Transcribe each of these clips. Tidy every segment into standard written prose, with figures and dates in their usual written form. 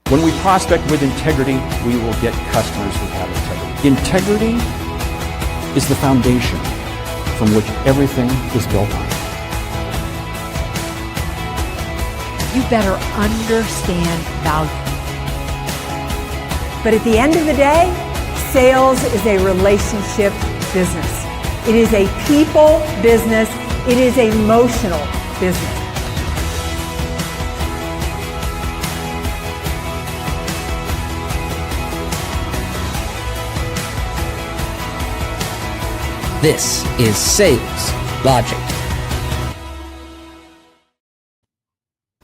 When we prospect with integrity, we will get customers who have integrity. Integrity is the foundation from which everything is built on. You better understand value. But at the end of the day, sales is a relationship business. It is a people business. It is an emotional business. This is Sales Logic.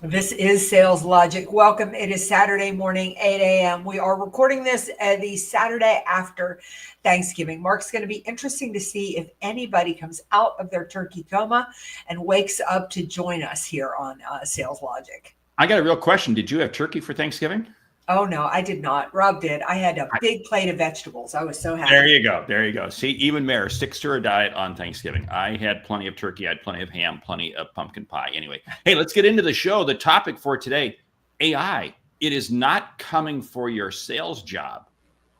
This is Sales Logic. Welcome. It is Saturday morning, 8 a.m. We are recording this the Saturday after Thanksgiving. Mark's going to be interesting to see if anybody comes out of their turkey coma and wakes up to join us here on Sales Logic. I got a real question. Did you have turkey for Thanksgiving? Oh, no, I did not. Rob did. I had a big plate of vegetables. I was so happy. There you go. There you go. See, even Mayor sticks to her diet on Thanksgiving. I had plenty of turkey. I had plenty of ham, plenty of pumpkin pie. Anyway, hey, let's get into the show. The topic for today, AI. It is not coming for your sales job,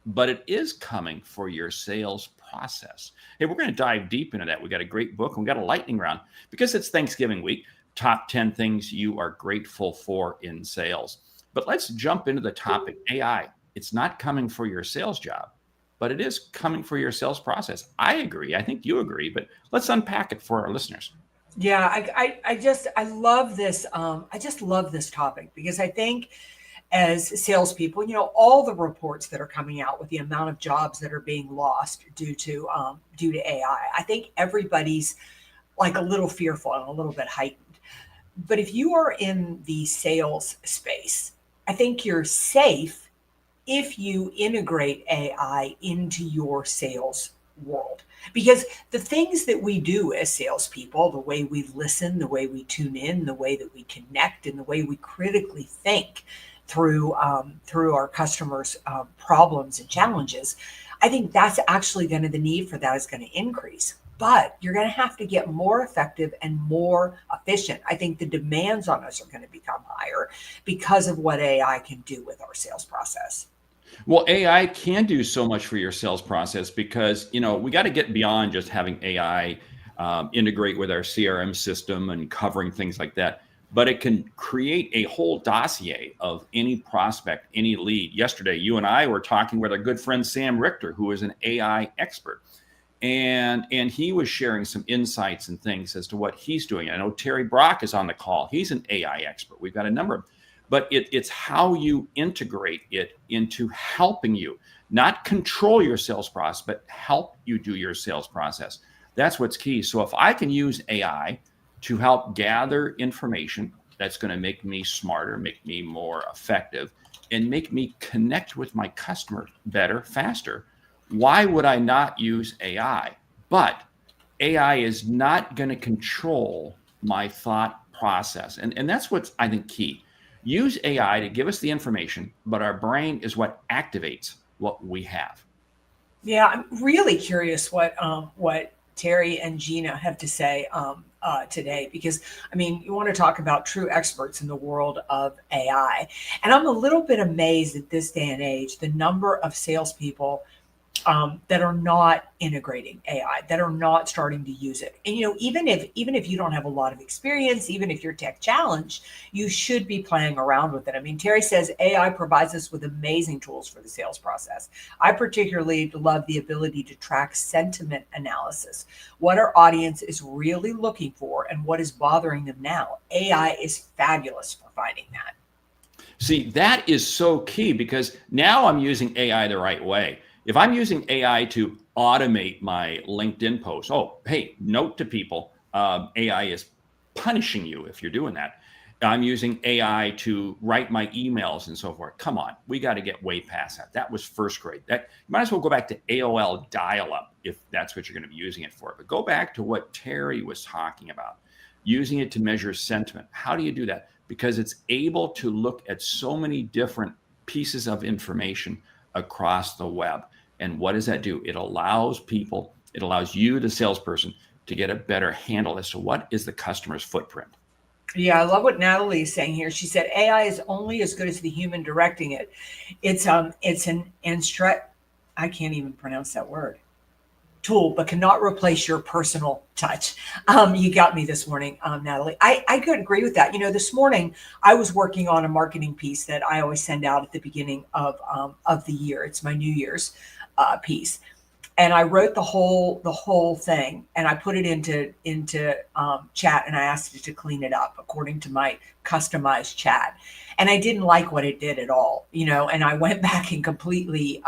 but it is coming for your sales process. Hey, we're going to dive deep into that. We got a great book and we got a lightning round because it's Thanksgiving week. Top 10 things you are grateful for in sales. But let's jump into the topic, AI. It's not coming for your sales job, but it is coming for your sales process. I agree. I think you agree, but let's unpack it for our listeners. Yeah, I love this. I just love this topic because I think as salespeople, all the reports that are coming out with the amount of jobs that are being lost due to AI, I think everybody's like a little fearful and a little bit heightened. But if you are in the sales space, I think you're safe if you integrate AI into your sales world. Because the things that we do as salespeople, the way we listen, the way we tune in, the way that we connect, and the way we critically think through our customers' problems and challenges, I think that's actually the need for that is going to increase. But you're going to have to get more effective and more efficient. I think the demands on us are going to become higher because of what AI can do with our sales process. Well, AI can do so much for your sales process because, we got to get beyond just having AI integrate with our CRM system and covering things like that. But it can create a whole dossier of any prospect, any lead. Yesterday, you and I were talking with our good friend, Sam Richter, who is an AI expert. And he was sharing some insights and things as to what he's doing. I know Terry Brock is on the call. He's an AI expert. We've got a number of them. But it's how you integrate it into helping you, not control your sales process, but help you do your sales process. That's what's key. So if I can use AI to help gather information that's going to make me smarter, make me more effective, and make me connect with my customer better, faster, why would I not use AI? But AI is not going to control my thought process. And that's what's, I think, key. Use AI to give us the information, but our brain is what activates what we have. Yeah, I'm really curious what Terry and Gina have to say today, because you want to talk about true experts in the world of AI. And I'm a little bit amazed at this day and age, the number of salespeople that are not integrating AI, that are not starting to use it. And even if you don't have a lot of experience, even if you're tech challenged, you should be playing around with it. Terry says AI provides us with amazing tools for the sales process. I particularly love the ability to track sentiment analysis, what our audience is really looking for and what is bothering them now. AI is fabulous for finding that. See, that is so key because now I'm using AI the right way. If I'm using AI to automate my LinkedIn posts, hey, note to people, AI is punishing you if you're doing that. I'm using AI to write my emails and so forth. Come on, we got to get way past that. That was first grade. You might as well go back to AOL dial-up if that's what you're going to be using it for. But go back to what Terry was talking about, using it to measure sentiment. How do you do that? Because it's able to look at so many different pieces of information across the web. And what does that do? It allows you, the salesperson, to get a better handle as to what is the customer's footprint. Yeah, I love what Natalie is saying here. She said AI is only as good as the human directing it. It's an instruct. I can't even pronounce that word. Tool, but cannot replace your personal touch. You got me this morning, Natalie. I could agree with that. This morning I was working on a marketing piece that I always send out at the beginning of the year. It's my New Year's piece, and I wrote the whole thing, and I put it into chat, and I asked it to clean it up according to my customized chat, and I didn't like what it did at all, and I went back and completely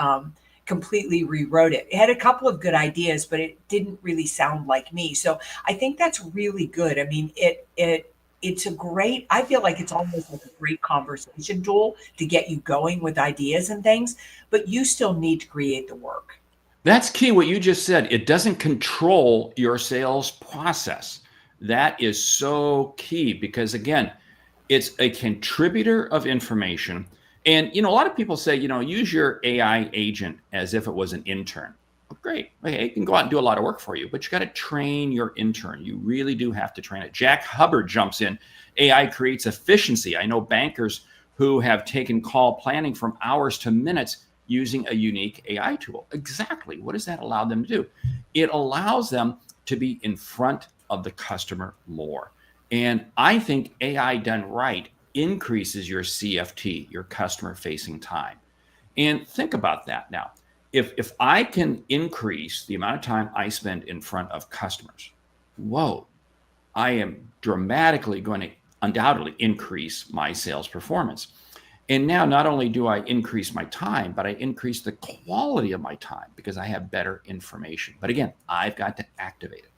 rewrote it. It had a couple of good ideas, but it didn't really sound like me. So I think that's really good. I mean, it's a great, I feel like it's almost like a great conversation tool to get you going with ideas and things, but you still need to create the work. That's key, what you just said. It doesn't control your sales process. That is so key because, again, it's a contributor of information. And, a lot of people say, use your AI agent as if it was an intern. Well, great. Okay, it can go out and do a lot of work for you, but you got to train your intern. You really do have to train it. Jack Hubbard jumps in. AI creates efficiency. I know bankers who have taken call planning from hours to minutes using a unique AI tool. Exactly. What does that allow them to do? It allows them to be in front of the customer more. And I think AI done right increases your CFT, your customer facing time. And think about that now. If I can increase the amount of time I spend in front of customers, whoa, I am dramatically going to undoubtedly increase my sales performance. And now not only do I increase my time, but I increase the quality of my time because I have better information. But again, I've got to activate it.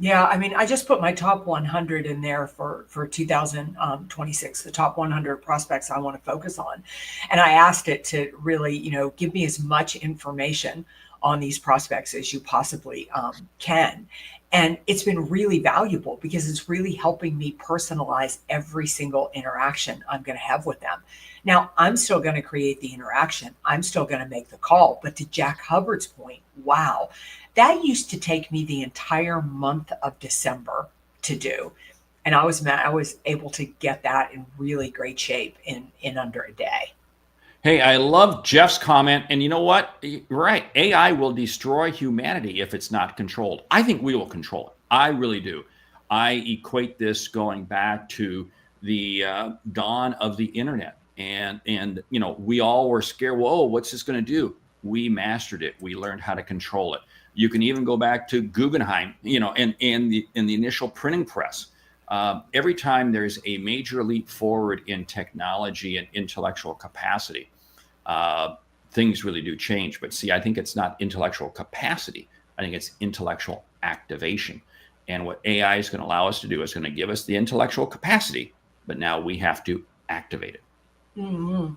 Yeah, I mean, I just put my top 100 in there for 2026, the top 100 prospects I want to focus on. And I asked it to really, give me as much information on these prospects as you possibly can. And it's been really valuable because it's really helping me personalize every single interaction I'm going to have with them. Now, I'm still going to create the interaction. I'm still going to make the call. But to Jack Hubbard's point, wow, that used to take me the entire month of December to do. And I was able to get that in really great shape in under a day. Hey, I love Jeff's comment. And you know what? You're right. AI will destroy humanity if it's not controlled. I think we will control it. I really do. I equate this going back to the dawn of the internet. And we all were scared. Whoa, what's this going to do? We mastered it. We learned how to control it. You can even go back to Guggenheim, and the initial printing press. Every time there's a major leap forward in technology and intellectual capacity, things really do change. But see, I think it's not intellectual capacity. I think it's intellectual activation. And what AI is going to allow us to do is going to give us the intellectual capacity, but now we have to activate it. Mm-hmm.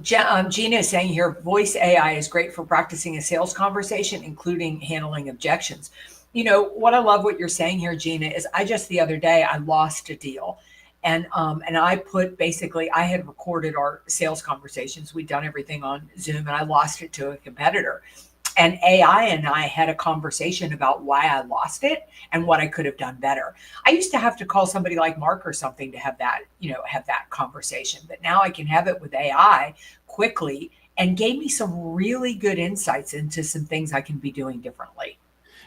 Gina is saying here, voice AI is great for practicing a sales conversation, including handling objections. What I love what you're saying here, Gina, is the other day I lost a deal. And I put I had recorded our sales conversations. We'd done everything on Zoom and I lost it to a competitor. And AI and I had a conversation about why I lost it and what I could have done better. I used to have to call somebody like Mark or something to have that conversation. But now I can have it with AI quickly and gave me some really good insights into some things I can be doing differently.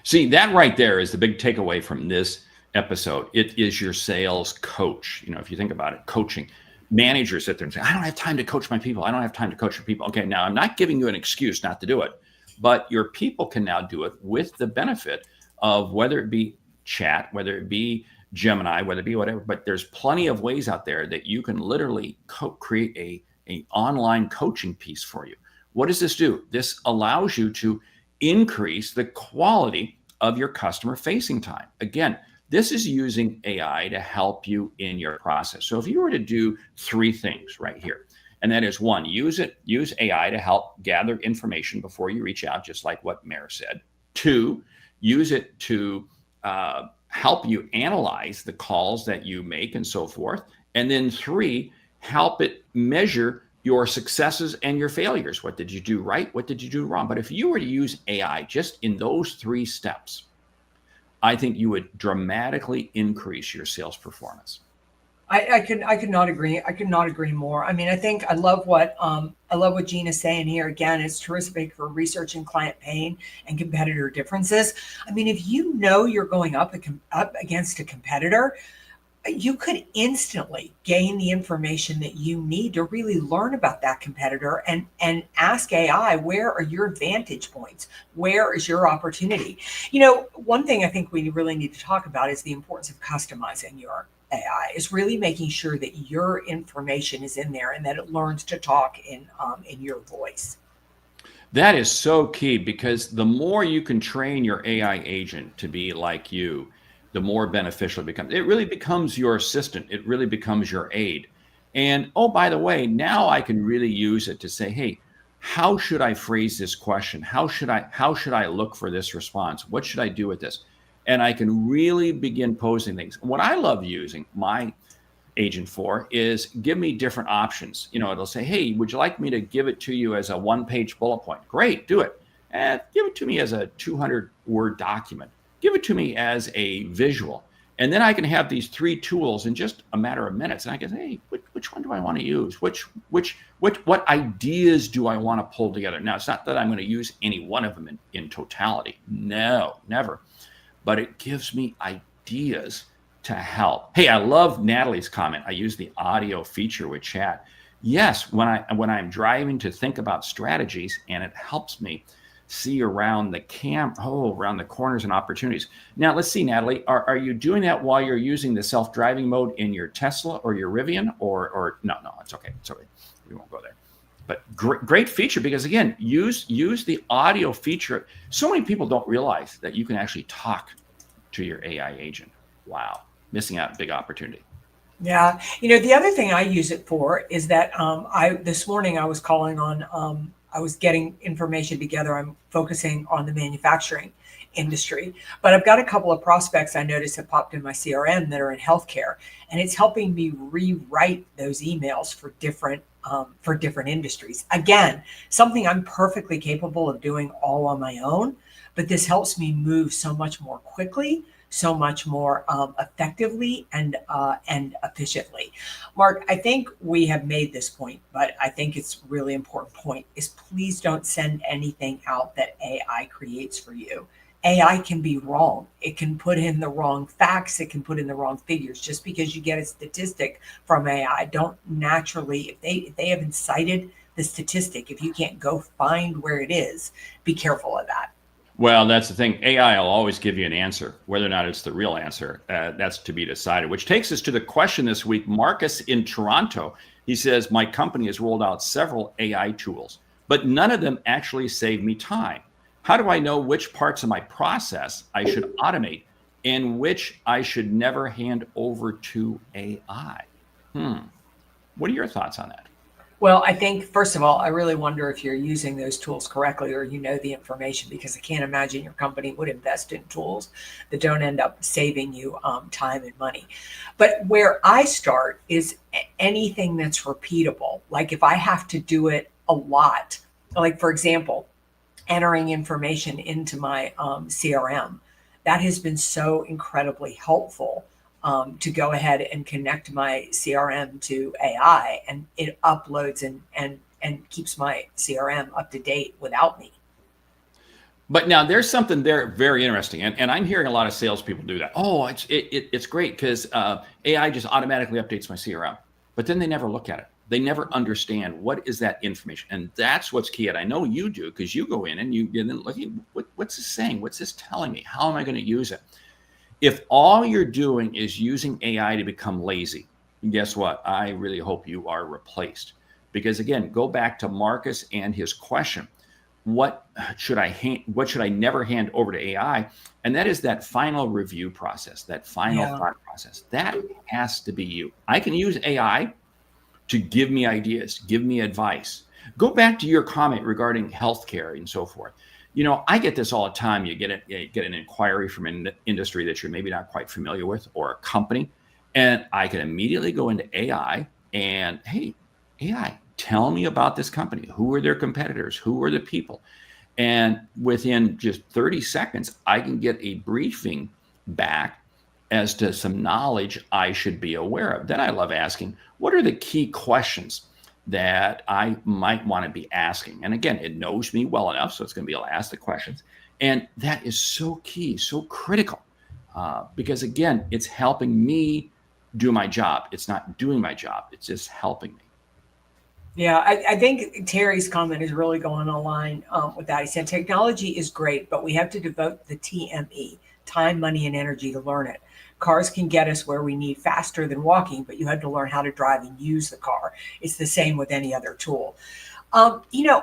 See, that right there is the big takeaway from this episode. It is your sales coach. If you think about it, coaching. Managers sit there and say, I don't have time to coach my people. I don't have time to coach your people. Okay, now I'm not giving you an excuse not to do it. But your people can now do it with the benefit of whether it be chat, whether it be Gemini, whether it be whatever. But there's plenty of ways out there that you can literally create an online coaching piece for you. What does this do? This allows you to increase the quality of your customer facing time. Again, this is using AI to help you in your process. So if you were to do 3 things right here, and that is 1, use AI to help gather information before you reach out, just like what Mare said. 2, use it to help you analyze the calls that you make and so forth. And then 3, help it measure your successes and your failures. What did you do right? What did you do wrong? But if you were to use AI just in those 3 steps, I think you would dramatically increase your sales performance. I could not agree. I could not agree more. I mean, I love what Gina's saying here. Again, it's terrific for researching client pain and competitor differences. I mean, if you know you're going up against a competitor, you could instantly gain the information that you need to really learn about that competitor and ask AI, where are your vantage points? Where is your opportunity? One thing I think we really need to talk about is the importance of customizing your AI, is really making sure that your information is in there and that it learns to talk in your voice. That is so key, because the more you can train your AI agent to be like you, the more beneficial it becomes. It really becomes your assistant. It really becomes your aide. And oh, by the way, now I can really use it to say, hey, how should I phrase this question? How should I look for this response? What should I do with this? And I can really begin posing things. What I love using my agent for is give me different options. It'll say, hey, would you like me to give it to you as a 1-page bullet point? Great, do it. And give it to me as a 200-word document. Give it to me as a visual. And then I can have these 3 tools in just a matter of minutes. And I can say, hey, which one do I want to use? What ideas do I want to pull together? Now, it's not that I'm going to use any one of them in totality. No, never. But it gives me ideas to help. Hey, I love Natalie's comment. I use the audio feature with chat. Yes, when I'm driving to think about strategies, and it helps me see around around the corners and opportunities. Now, let's see, Natalie, are you doing that while you're using the self-driving mode in your Tesla or your Rivian, or no, it's okay. It's okay. We won't go there. But great feature, because again, use the audio feature. So many people don't realize that you can actually talk to your AI agent. Wow, missing out, big opportunity. Yeah, the other thing I use it for is that this morning I was calling on. I was getting information together. I'm focusing on the manufacturing industry, but I've got a couple of prospects I noticed have popped in my CRM that are in healthcare, and it's helping me rewrite those emails for different industries. Again, something I'm perfectly capable of doing all on my own, but this helps me move so much more quickly, so much more effectively and efficiently. Mark, I think we have made this point, but I think it's a really important point, is please don't send anything out that AI creates for you. AI can be wrong. It can put in the wrong facts. It can put in the wrong figures. Just because you get a statistic from AI, don't naturally, if they haven't cited the statistic, if you can't go find where it is, be careful of that. Well, that's the thing. AI will always give you an answer. Whether or not it's the real answer, that's to be decided, which takes us to the question this week. Marcus in Toronto, he says, my company has rolled out several AI tools, but none of them actually save me time. How do I know which parts of my process I should automate and which I should never hand over to AI? What are your thoughts on that? Well, I think, first of all, I really wonder if you're using those tools correctly, or you know the information, because I can't imagine your company would invest in tools that don't end up saving you time and money. But where I start is anything that's repeatable. Like if I have to do it a lot, like for example, entering information into my CRM, that has been so incredibly helpful. To go ahead and connect my CRM to AI, and it uploads and keeps my CRM up to date without me. But now there's something there very interesting, and I'm hearing a lot of salespeople do that. Oh, it's great because AI just automatically updates my CRM, but then they never look at it. They never understand what is that information, and that's what's key. And I know you do, because you go in and then look, what's this saying? What's this telling me? How am I going to use it? If all you're doing is using AI to become lazy, guess what? I really hope you are replaced. Because again, go back to Marcus and his question. What should I never hand over to AI? And that is that final review process, that final thought process. That has to be you. I can use AI to give me ideas, give me advice. Go back to your comment regarding healthcare and so forth. I get this all the time. You get an inquiry from an industry that you're maybe not quite familiar with, or a company, and I can immediately go into AI and, hey, AI, tell me about this company. Who are their competitors? Who are the people? And within just 30 seconds, I can get a briefing back as to some knowledge I should be aware of. Then I love asking, what are the key questions that I might want to be asking? And again, it knows me well enough, so it's going to be able to ask the questions. And that is so key, so critical, because again, it's helping me do my job. It's not doing my job. It's just helping me. Yeah, I think Terry's comment is really going online with that. He said technology is great, but we have to devote the TME, time, money, and energy to learn it. Cars can get us where we need faster than walking, but you have to learn how to drive and use the car. It's the same with any other tool. I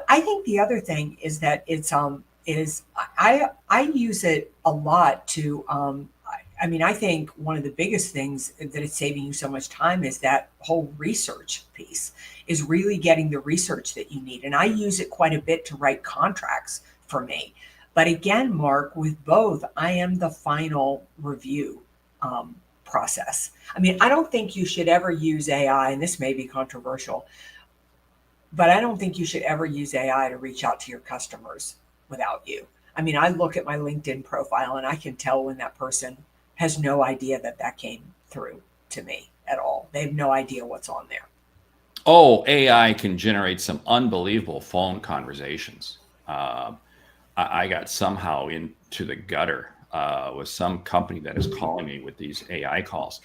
think the other thing is that I use it a lot to. I think one of the biggest things that it's saving you so much time is that whole research piece, is really getting the research that you need. And I use it quite a bit to write contracts for me. But again, Mark, with both, I am the final review process. I don't think you should ever use AI, and this may be controversial, but I don't think you should ever use AI to reach out to your customers without you. I look at my LinkedIn profile and I can tell when that person has no idea that came through to me at all. They have no idea what's on there. Oh, AI can generate some unbelievable phone conversations. I got somehow into the gutter with some company that is calling me with these AI calls,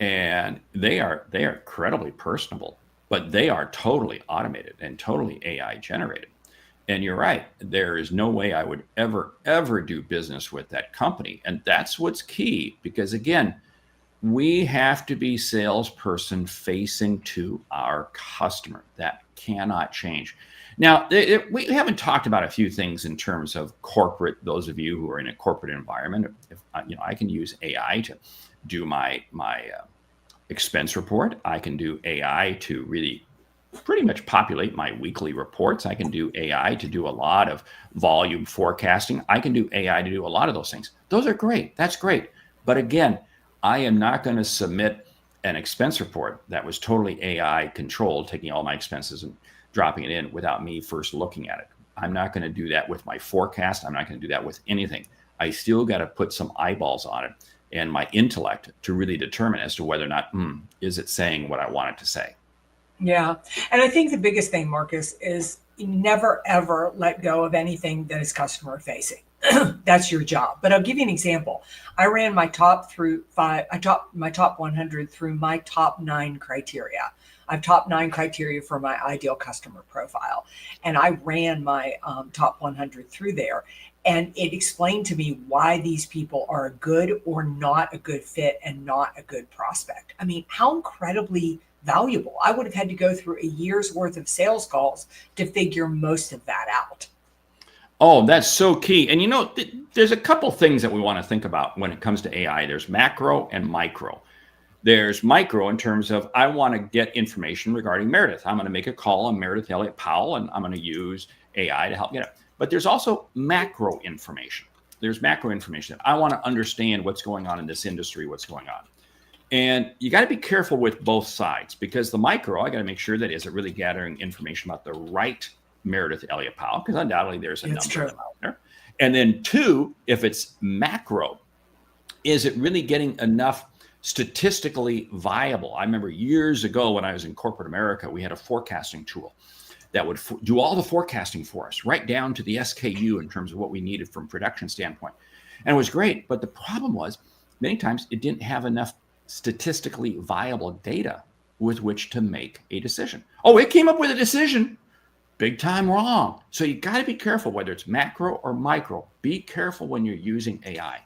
and they are incredibly personable, but they are totally automated and totally AI generated. And you're right, there is no way I would ever do business with that company. And that's what's key, because again, we have to be salesperson facing to our customer. That cannot change. Now, we haven't talked about a few things in terms of corporate. Those of you who are in a corporate environment, I can use AI to do my expense report. I can do AI to really pretty much populate my weekly reports. I can do AI to do a lot of volume forecasting. I can do AI to do a lot of those things. Those are great. That's great. But again, I am not going to submit an expense report that was totally AI controlled, taking all my expenses and dropping it in without me first looking at it. I'm not going to do that with my forecast. I'm not going to do that with anything. I still got to put some eyeballs on it and my intellect to really determine as to whether or not, is it saying what I want it to say? Yeah. And I think the biggest thing, Marcus, is you never, ever let go of anything that is customer facing. That's your job. But I'll give you an example. I ran my top 100 through my top 9 criteria. I have top 9 criteria for my ideal customer profile. And I ran my top 100 through there. And it explained to me why these people are a good or not a good fit and not a good prospect. How incredibly valuable. I would have had to go through a year's worth of sales calls to figure most of that out. Oh, that's so key. And there's a couple things that we want to think about when it comes to AI. There's macro and micro. There's micro in terms of I want to get information regarding Meridith. I'm going to make a call on Meridith, Elliott, Powell, and I'm going to use AI to help get it. But there's also macro information. There's macro information that I want to understand what's going on in this industry, what's going on. And you got to be careful with both sides, because the micro, I got to make sure that is it really gathering information about the right Meridith, Elliott, Powell, because undoubtedly there's a number of them out there. And then 2, if it's macro, is it really getting enough statistically viable? I remember years ago when I was in corporate America, we had a forecasting tool that would do all the forecasting for us, right down to the SKU in terms of what we needed from production standpoint. And it was great. But the problem was many times it didn't have enough statistically viable data with which to make a decision. Oh, it came up with a decision. Big time wrong. So you got to be careful whether it's macro or micro. Be careful when you're using AI.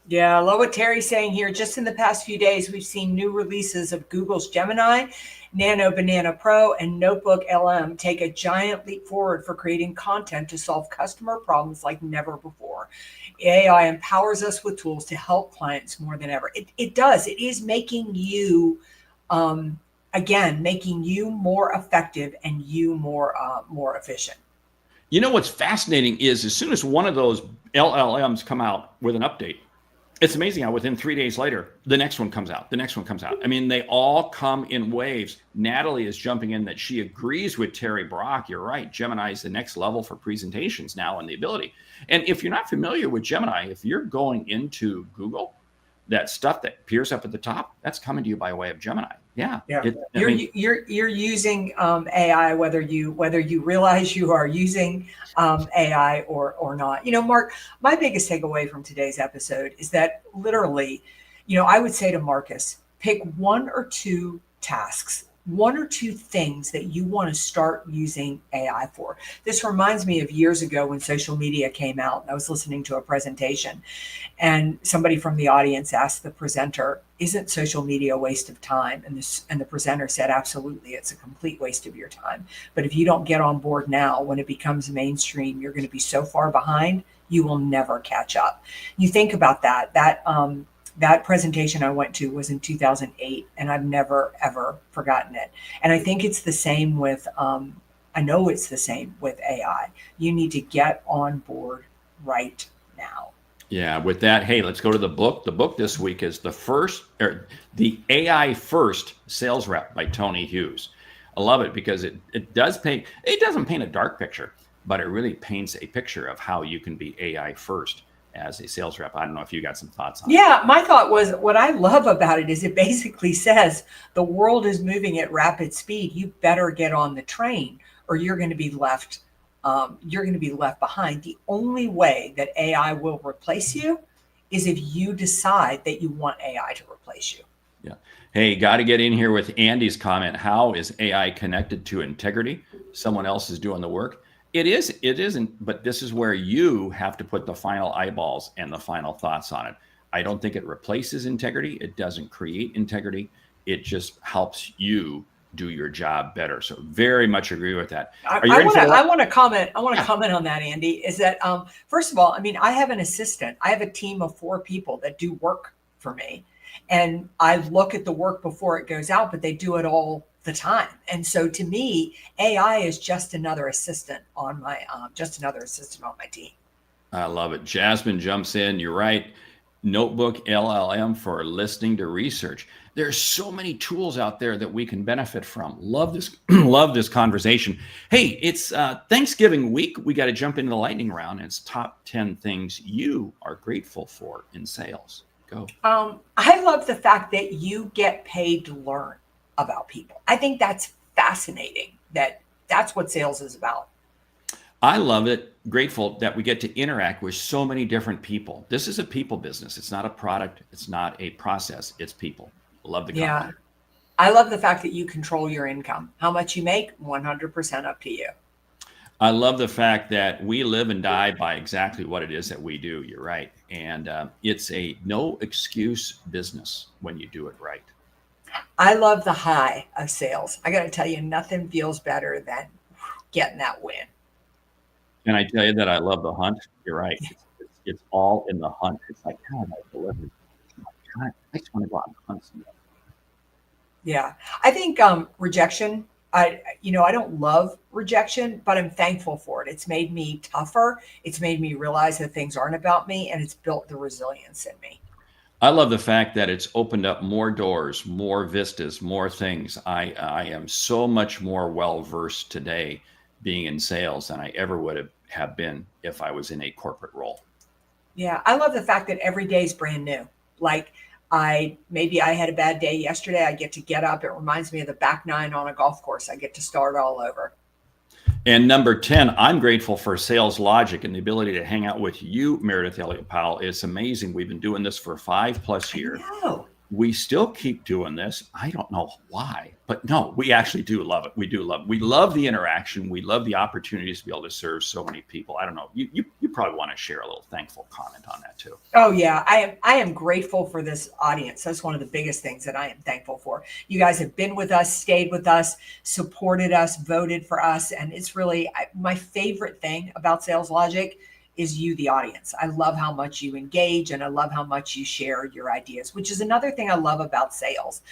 Yeah, I love what Terry's saying here. Just in the past few days, we've seen new releases of Google's Gemini, Nano Banana Pro, and Notebook LM take a giant leap forward for creating content to solve customer problems like never before. AI empowers us with tools to help clients more than ever. It does. It is making you, making you more effective and you more efficient. What's fascinating is as soon as one of those LLMs come out with an update, it's amazing how within 3 days later, the next one comes out. They all come in waves. Natalie is jumping in that she agrees with Terry Brock. You're right. Gemini is the next level for presentations now and the ability. And if you're not familiar with Gemini, if you're going into Google, that stuff that appears up at the top, that's coming to you by way of Gemini. Yeah. Yeah. You're using AI, whether you realize you are using AI or not. Mark, my biggest takeaway from today's episode is that literally, I would say to Marcus, pick one or two tasks, one or two things that you want to start using AI for. This reminds me of years ago when social media came out. I was listening to a presentation and somebody from the audience asked the presenter, "Isn't social media a waste of time?" And the presenter said, "Absolutely, it's a complete waste of your time. But if you don't get on board now, when it becomes mainstream, you're going to be so far behind, you will never catch up." You think about that. That presentation I went to was in 2008, and I've never, ever forgotten it. And I think it's the same with, I know it's the same with AI. You need to get on board right now. Yeah, with that, hey, let's go to the book. The book this week is the AI First Sales Rep by Tony Hughes. I love it because it doesn't paint a dark picture, but it really paints a picture of how you can be AI first as a sales rep. I don't know if you got some thoughts on it. Yeah, my thought was, what I love about it is it basically says the world is moving at rapid speed. You better get on the train or you're going to be left behind. The only way that AI will replace you is if you decide that you want AI to replace you. Yeah. Hey, got to get in here with Andy's comment. How is AI connected to integrity? Someone else is doing the work. It isn't, but this is where you have to put the final eyeballs and the final thoughts on it. I don't think it replaces integrity. It doesn't create integrity. It just helps you do your job better. So very much agree with that. I want to comment on that, Andy, is that, first of all, I mean, I have an assistant. I have a team of 4 people that do work for me. And I look at the work before it goes out, but they do it all the time. And so to me, AI is just another assistant on my team. I love it. Jasmine jumps in. You're right. Notebook LLM for listening to research. There's so many tools out there that we can benefit from. Love this, love this conversation. Hey, it's Thanksgiving week. We got to jump into the lightning round. It's top 10 things you are grateful for in sales. Go. I love the fact that you get paid to learn about people. I think that's fascinating. That's what sales is about. I love it. Grateful that we get to interact with so many different people. This is a people business. It's not a product. It's not a process. It's people. Love the company. I love the fact that you control your income. How much you make, 100% up to you. I love the fact that we live and die by exactly what it is that we do. You're right. And it's a no excuse business when you do it right. I love the high of sales. I got to tell you, nothing feels better than getting that win. Can I tell you that I love the hunt? You're right. It's all in the hunt. It's like, God, I delivered. Oh my God, I just want to go out and hunt something. Yeah. I think rejection, I don't love rejection, but I'm thankful for it. It's made me tougher. It's made me realize that things aren't about me, and it's built the resilience in me. I love the fact that it's opened up more doors, more vistas, more things. I am so much more well-versed today being in sales than I ever would have been if I was in a corporate role. Yeah. I love the fact that every day is brand new. Like maybe I had a bad day yesterday. I get to get up. It reminds me of the back nine on a golf course. I get to start all over. And number 10, I'm grateful for Sales Logic and the ability to hang out with you, Meridith, Elliott, Powell. It's amazing. We've been doing this for 5+ years. We still keep doing this. I don't know why, but no, we actually do love it. We do love it. We love the interaction. We love the opportunities to be able to serve so many people. I don't know. You probably want to share a little thankful comment on that too. Oh yeah. I am grateful for this audience. That's one of the biggest things that I am thankful for. You guys have been with us, stayed with us, supported us, voted for us. And it's really my favorite thing about Sales Logic is you, the audience. I love how much you engage, and I love how much you share your ideas, which is another thing I love about sales.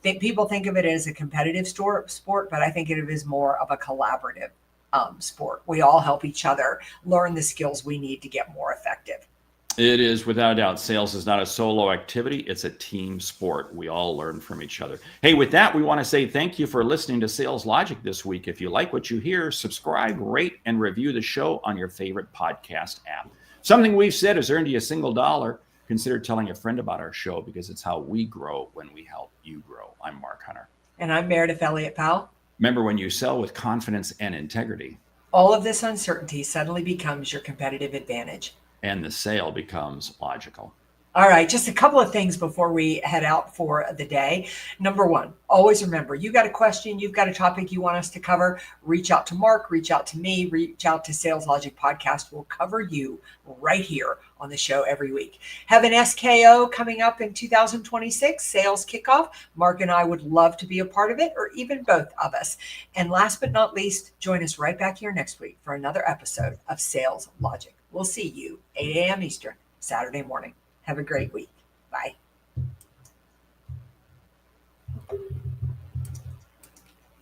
That people think of it as a competitive sport, but I think it is more of a collaborative sport. We all help each other learn the skills we need to get more effective. It is, without a doubt. Sales is not a solo activity. It's a team sport. We all learn from each other. Hey, with that, we want to say thank you for listening to Sales Logic this week. If you like what you hear, subscribe, rate, and review the show on your favorite podcast app. Something we've said has earned you a $1. consider telling a friend about our show, because it's how we grow when we help you grow. I'm Mark Hunter. And I'm Meridith Elliott Powell. Remember, when you sell with confidence and integrity, all of this uncertainty suddenly becomes your competitive advantage. And the sale becomes logical. All right, just a couple of things before we head out for the day. Number one, always remember, you got a question, you've got a topic you want us to cover, reach out to Mark, reach out to me, reach out to Sales Logic Podcast. We'll cover you right here on the show every week. Have an SKO coming up in 2026, sales kickoff. Mark and I would love to be a part of it, or even both of us. And last but not least, join us right back here next week for another episode of Sales Logic. We'll see you 8 a.m. Eastern, Saturday morning. Have a great week. Bye.